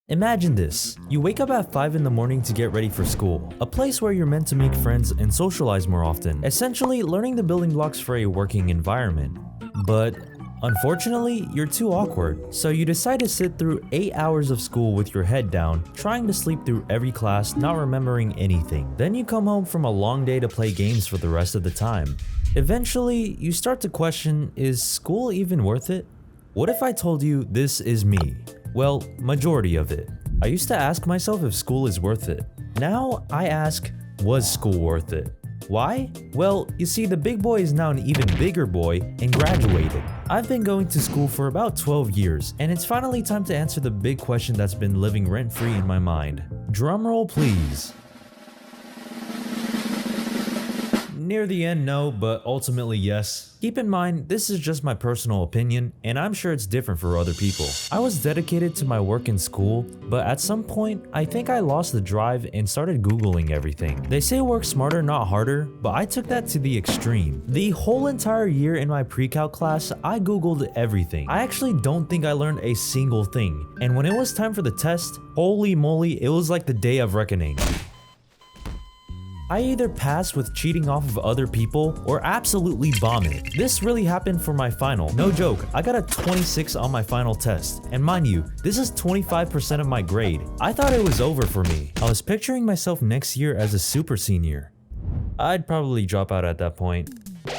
Imagine this. You wake up at 5 in the morning to get ready for school, a place where you're meant to make friends and socialize more often, essentially learning the building blocks for a working environment. But unfortunately, you're too awkward, so you decide to sit through 8 hours of school with your head down, trying to sleep through every class, not remembering anything. Then you come home from a long day to play games for the rest of the time. Eventually, you start to question, is school even worth it? What if I told you this is me? Well, majority of it. I used to ask myself if school is worth it. Now I ask, was school worth it? Why? Well, you see, the big boy is now an even bigger boy and graduated. I've been going to school for about 12 years, and it's finally time to answer the big question that's been living rent-free in my mind. Drumroll please. Near the end, no, but ultimately yes. Keep in mind, this is just my personal opinion, and I'm sure it's different for other people. I was dedicated to my work in school, but at some point, I think I lost the drive and started Googling everything. They say work smarter, not harder, but I took that to the extreme. The whole entire year in my pre-calc class, I Googled everything. I actually don't think I learned a single thing, and when it was time for the test, holy moly, it was like the day of reckoning. I either pass with cheating off of other people or absolutely bomb it. This really happened for my final. No joke, I got a 26 on my final test. And mind you, this is 25% of my grade. I thought it was over for me. I was picturing myself next year as a super senior. I'd probably drop out at that point.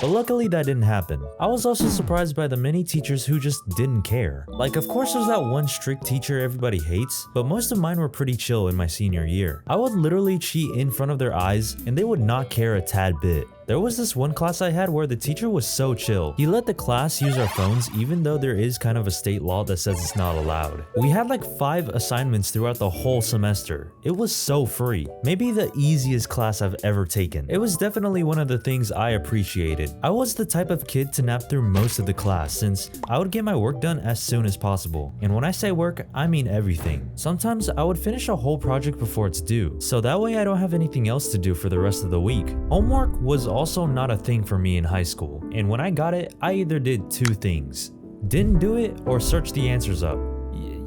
But luckily that didn't happen. I was also surprised by the many teachers who just didn't care. Like, of course there's that one strict teacher everybody hates, but most of mine were pretty chill in my senior year. I would literally cheat in front of their eyes and they would not care a tad bit. There was this one class I had where the teacher was so chill. He let the class use our phones even though there is kind of a state law that says it's not allowed. We had like 5 assignments throughout the whole semester. It was so free. Maybe the easiest class I've ever taken. It was definitely one of the things I appreciated. I was the type of kid to nap through most of the class since I would get my work done as soon as possible. And when I say work, I mean everything. Sometimes I would finish a whole project before it's due, so that way I don't have anything else to do for the rest of the week. Homework was also not a thing for me in high school, and when I got it, I either did 2 things. Didn't do it or search the answers up.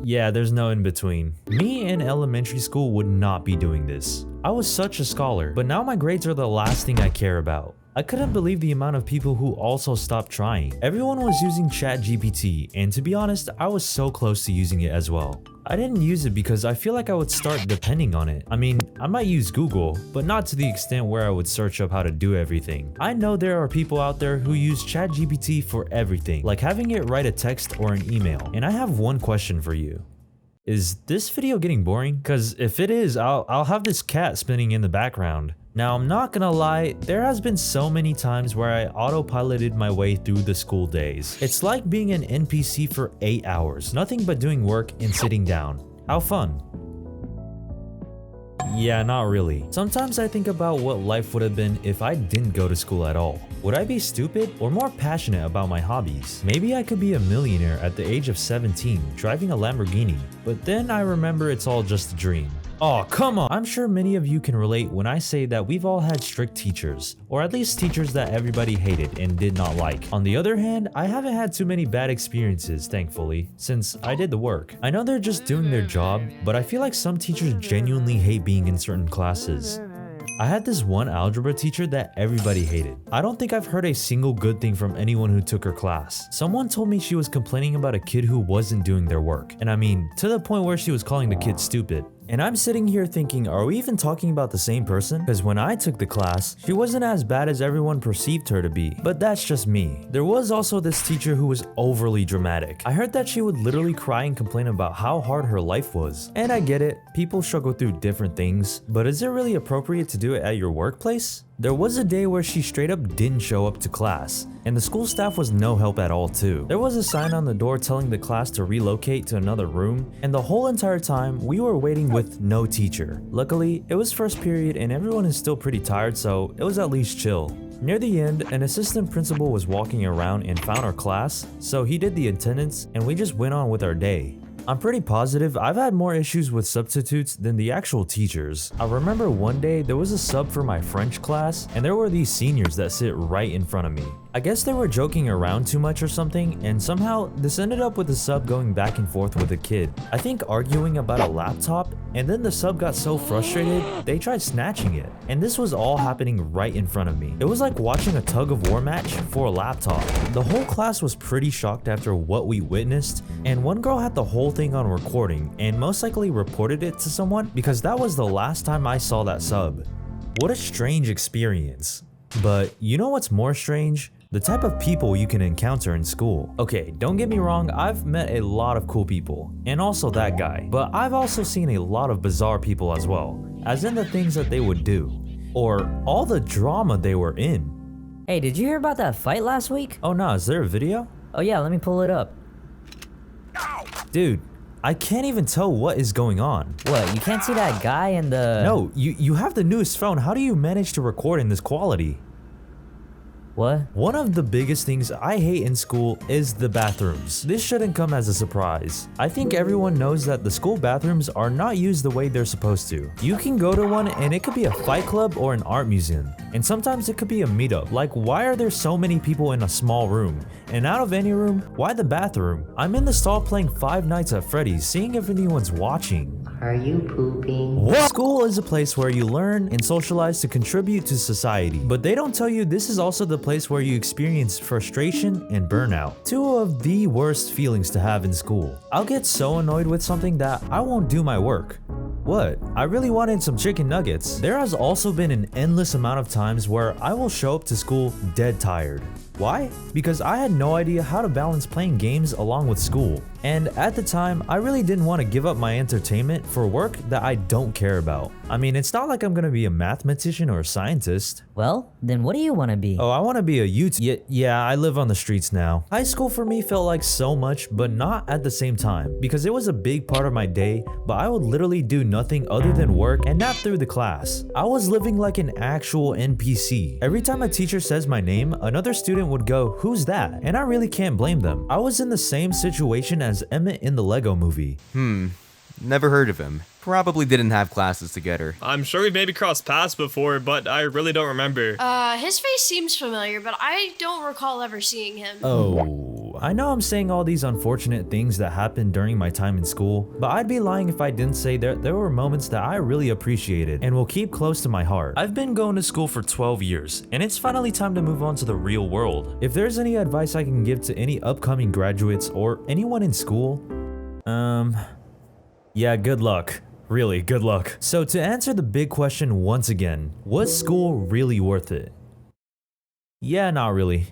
Yeah, there's no in between. Me in elementary school would not be doing this. I was such a scholar, but now my grades are the last thing I care about. I couldn't believe the amount of people who also stopped trying. Everyone was using ChatGPT, and to be honest, I was so close to using it as well. I didn't use it because I feel like I would start depending on it. I mean, I might use Google, but not to the extent where I would search up how to do everything. I know there are people out there who use ChatGPT for everything, like having it write a text or an email. And I have one question for you. Is this video getting boring? Cause if it is, I'll have this cat spinning in the background. Now, I'm not gonna lie, there has been so many times where I autopiloted my way through the school days. It's like being an NPC for 8 hours, nothing but doing work and sitting down. How fun? Yeah, not really. Sometimes I think about what life would have been if I didn't go to school at all. Would I be stupid or more passionate about my hobbies? Maybe I could be a millionaire at the age of 17, driving a Lamborghini. But then I remember it's all just a dream. Oh, come on! I'm sure many of you can relate when I say that we've all had strict teachers, or at least teachers that everybody hated and did not like. On the other hand, I haven't had too many bad experiences, thankfully, since I did the work. I know they're just doing their job, but I feel like some teachers genuinely hate being in certain classes. I had this one algebra teacher that everybody hated. I don't think I've heard a single good thing from anyone who took her class. Someone told me she was complaining about a kid who wasn't doing their work. And I mean, to the point where she was calling the kid stupid. And I'm sitting here thinking, are we even talking about the same person? Because when I took the class, she wasn't as bad as everyone perceived her to be. But that's just me. There was also this teacher who was overly dramatic. I heard that she would literally cry and complain about how hard her life was. And I get it, people struggle through different things, but is it really appropriate to do it at your workplace? There was a day where she straight up didn't show up to class, and the school staff was no help at all too. There was a sign on the door telling the class to relocate to another room, and the whole entire time we were waiting with no teacher. Luckily, it was first period and everyone is still pretty tired, so it was at least chill. Near the end, an assistant principal was walking around and found our class, so he did the attendance and we just went on with our day. I'm pretty positive I've had more issues with substitutes than the actual teachers. I remember one day there was a sub for my French class and there were these seniors that sit right in front of me. I guess they were joking around too much or something, and somehow this ended up with the sub going back and forth with a kid. I think arguing about a laptop, and then the sub got so frustrated, they tried snatching it. And this was all happening right in front of me. It was like watching a tug of war match for a laptop. The whole class was pretty shocked after what we witnessed, and one girl had the whole thing on recording and most likely reported it to someone because that was the last time I saw that sub. What a strange experience. But you know what's more strange? The type of people you can encounter in school. Okay, don't get me wrong, I've met a lot of cool people, and also that guy, but I've also seen a lot of bizarre people as well, as in the things that they would do, or all the drama they were in. Hey, did you hear about that fight last week? Oh no, is there a video? Oh yeah, let me pull it up. Dude, I can't even tell what is going on. What, you can't see that guy in the... No, you have the newest phone, how do you manage to record in this quality? What? One of the biggest things I hate in school is the bathrooms. This shouldn't come as a surprise. I think everyone knows that the school bathrooms are not used the way they're supposed to. You can go to one and it could be a fight club or an art museum. And sometimes it could be a meetup. Like, why are there so many people in a small room? And out of any room, why the bathroom? I'm in the stall playing Five Nights at Freddy's, seeing if anyone's watching. Are you pooping? What? School is a place where you learn and socialize to contribute to society. But they don't tell you this is also the place where you experience frustration and burnout. Two of the worst feelings to have in school. I'll get so annoyed with something that I won't do my work. What? I really wanted some chicken nuggets. There has also been an endless amount of times where I will show up to school dead tired. Why? Because I had no idea how to balance playing games along with school. And at the time, I really didn't want to give up my entertainment for work that I don't care about. I mean, it's not like I'm gonna be a mathematician or a scientist. Well, then what do you want to be? Oh, I want to be a YouTuber. Yeah, I live on the streets now. High school for me felt like so much, but not at the same time, because it was a big part of my day, but I would literally do nothing other than work and nap through the class. I was living like an actual NPC. Every time a teacher says my name, another student would go, "Who's that?" And I really can't blame them. I was in the same situation as Emmett in the Lego movie. Never heard of him. Probably didn't have classes together. I'm sure we've maybe crossed paths before, but I really don't remember. His face seems familiar, but I don't recall ever seeing him. Oh, I know I'm saying all these unfortunate things that happened during my time in school, but I'd be lying if I didn't say there were moments that I really appreciated and will keep close to my heart. I've been going to school for 12 years, and it's finally time to move on to the real world. If there's any advice I can give to any upcoming graduates or anyone in school, yeah, good luck. Really, good luck. So to answer the big question once again, was school really worth it? Yeah, not really.